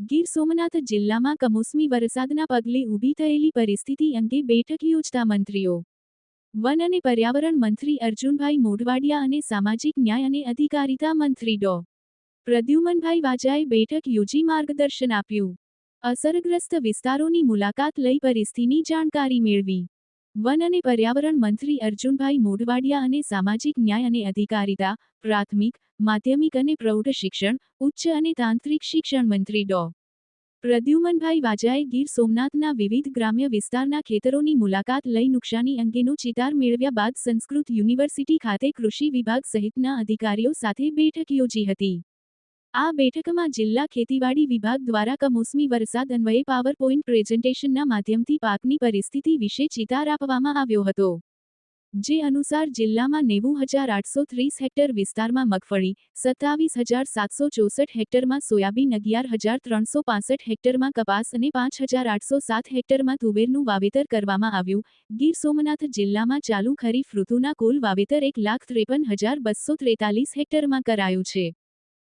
ગીર સોમનાથ જિલ્લામાં કમોસમી વરસાદના પગલે ઊભી થયેલી પરિસ્થિતિ અંગે બેઠક યોજતા મંત્રીઓ વન અને પર્યાવરણ મંત્રી અર્જુનભાઈ મોઢવાડિયા અને સામાજિક ન્યાય અને અધિકારિતા મંત્રી ડો. પ્રદ્યુમનભાઈ વાજાએ બેઠક યોજી માર્ગદર્શન આપ્યું. અસરગ્રસ્ત વિસ્તારોની મુલાકાત લઈ પરિસ્થિતિની જાણકારી મેળવી. વન અને પર્યાવરણ મંત્રી અર્જુનભાઈ મોઢવાડિયા અને સામાજિક ન્યાય અને અધિકારિતા, પ્રાથમિક, માધ્યમિક અને પ્રૌઢ શિક્ષણ, ઉચ્ચ અને તાંત્રિક શિક્ષણ મંત્રી ડો. પ્રદ્યુમનભાઈ વાજાએ ગીર સોમનાથના વિવિધ ગ્રામ્ય વિસ્તારના ખેતરોની મુલાકાત લઈ નુકસાની અંગેનો ચિતાર મેળવ્યા બાદ સંસ્કૃત યુનિવર્સિટી ખાતે કૃષિ વિભાગ સહિતના અધિકારીઓ સાથે બેઠક યોજી હતી. આ બેઠકમાં જિલ્લા ખેતીવાડી વિભાગ દ્વારા કમોસમી વરસાદ અન્વયે પાવરપોઈન્ટ પ્રેઝન્ટેશનના માધ્યમથી પાકની પરિસ્થિતિ વિશે ચિતાર આપવામાં આવ્યો હતો. જે અનુસાર જિલ્લામાં 90,830 હેક્ટર વિસ્તારમાં મગફળી, 27,764 હેક્ટરમાં સોયાબીન, 11,365 હેક્ટરમાં કપાસ અને 5,807 હેક્ટરમાં તુવેરનું વાવેતર કરવામાં આવ્યું. ગીર સોમનાથ જિલ્લામાં ચાલુ ખરીફ ઋતુના કુલ વાવેતર 1,53,243 હેક્ટરમાં કરાયું છે.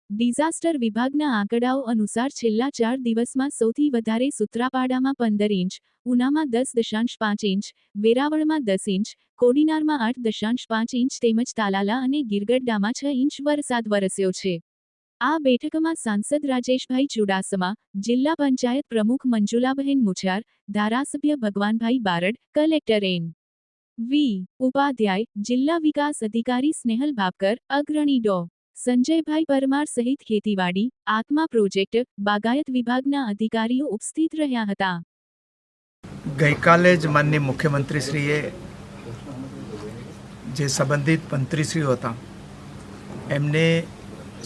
ડિઝાસ્ટર વિભાગના આંકડાઓ અનુસાર છેલ્લા 4 દિવસમાં સૌથી વધારે સૂત્રાપાડામાં 15 ઇંચ, ઉનામાં 10.5 ઇંચ, વેરાવળમાં 10 ઇંચ, કોડીનારમાં 8.5 ઇંચ તેમજ તાલાલા અને ગીરગઢડામાં 6 ઇંચ વરસાદ વરસ્યો છે. આ બેઠકમાં સાંસદ રાજેશભાઈ ચુડાસમા, જિલ્લા પંચાયત પ્રમુખ મંજુલાબહેન મુછાર, ધારાસભ્ય ભગવાનભાઈ બારડ, કલેક્ટર એન. વી. ઉપાધ્યાય, જિલ્લા વિકાસ અધિકારી સ્નેહલ ભાપકર, અગ્રણી ડો. સંજયભાઈ પરમાર સહિત ખેતીવાડી, આત્મા પ્રોજેક્ટ, બાગાયત વિભાગના અધિકારીઓ ઉપસ્થિત રહ્યા હતા. ગઈકાલે જ માનનીય મુખ્યમંત્રીશ્રીએ જે સંબંધિત મંત્રીશ્રીઓ હતા એમને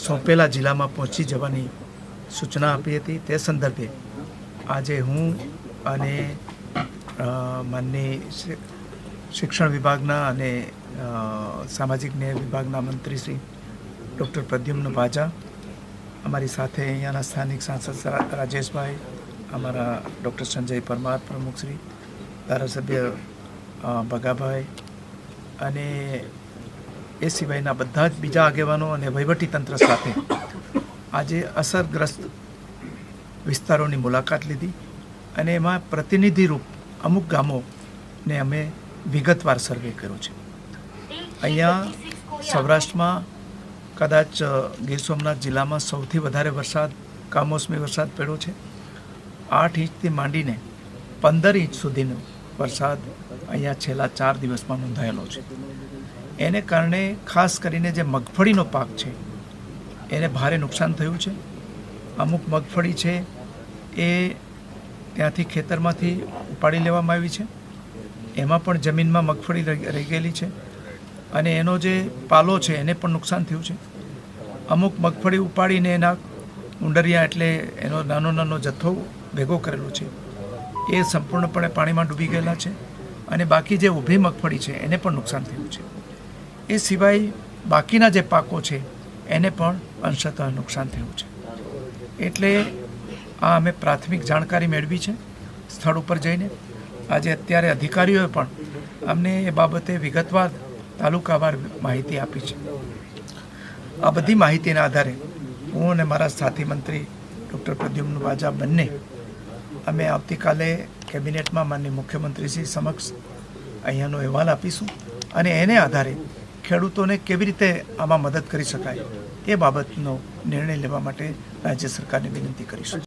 સોંપેલા જિલ્લામાં પહોંચી જવાની સૂચના આપી હતી. તે સંદર્ભે આજે હું અને માનનીય શિક્ષણ વિભાગના અને સામાજિક ન્યાય વિભાગના મંત્રીશ્રી ડૉક્ટર પ્રદ્યુમ્ન વાજા, અમારી સાથે અહીંયાના સ્થાનિક સાંસદ રાજેશભાઈ, અમારા ડૉક્ટર સંજય પરમાર પ્રમુખશ્રી, ધારાસભ્ય ભગાભાઈ અને એ સિવાયના બધા જ બીજા આગેવાનો અને વહીવટીતંત્ર સાથે આજે અસરગ્રસ્ત વિસ્તારોની મુલાકાત લીધી અને એમાં પ્રતિનિધિરૂપ અમુક ગામોને અમે વિગતવાર સર્વે કર્યો છે. અહીંયા સૌરાષ્ટ્રમાં કદાચ ગીર સોમનાથ જિલ્લામાં સૌથી વધારે વરસાદ, કમોસમી વરસાદ પડ્યો છે. 8 ઇંચથી માંડીને 15 ઇંચ સુધીનો વરસાદ અહીંયા છેલ્લા 4 દિવસમાં નોંધાયેલો છે. એને કારણે ખાસ કરીને જે મગફળીનો પાક છે એને ભારે નુકસાન થયું છે. અમુક મગફળી છે એ ત્યાંથી ખેતરમાંથી ઉપાડી લેવામાં આવી છે. એમાં પણ જમીનમાં મગફળી રહી ગયેલી છે અને એનો જે પાલો છે એને પણ નુકસાન થયું છે. અમુક મગફળી ઉપાડીને એના ઉંડરિયા એટલે એનો નાનો જથ્થો ભેગો કરેલો છે એ સંપૂર્ણપણે પાણીમાં ડૂબી ગયેલા છે અને બાકી જે ઊભી મગફળી છે એને પણ નુકસાન થયું છે. એ સિવાય બાકીના જે પાકો છે એને પણ અંશતઃ નુકસાન થયું છે. એટલે આ અમે પ્રાથમિક જાણકારી મેળવી છે સ્થળ ઉપર જઈને. આજે અત્યારે અધિકારીઓએ પણ અમને એ બાબતે વિગતવાર તાલુકાવાર માહિતી આપી છે. આ બધી માહિતીના આધારે હું અને મારા સાથી મંત્રી ડૉક્ટર પ્રદ્યુમ્ન વાજા બંને અમે આવતીકાલે કેબિનેટમાં માનનીય મુખ્યમંત્રીશ્રી સમક્ષ અહીંયાનો અહેવાલ આપીશું અને એને આધારે ખેડૂતોને કેવી રીતે આમાં મદદ કરી શકાય એ બાબતનો નિર્ણય લેવા માટે રાજ્ય સરકારને વિનંતી કરીશું.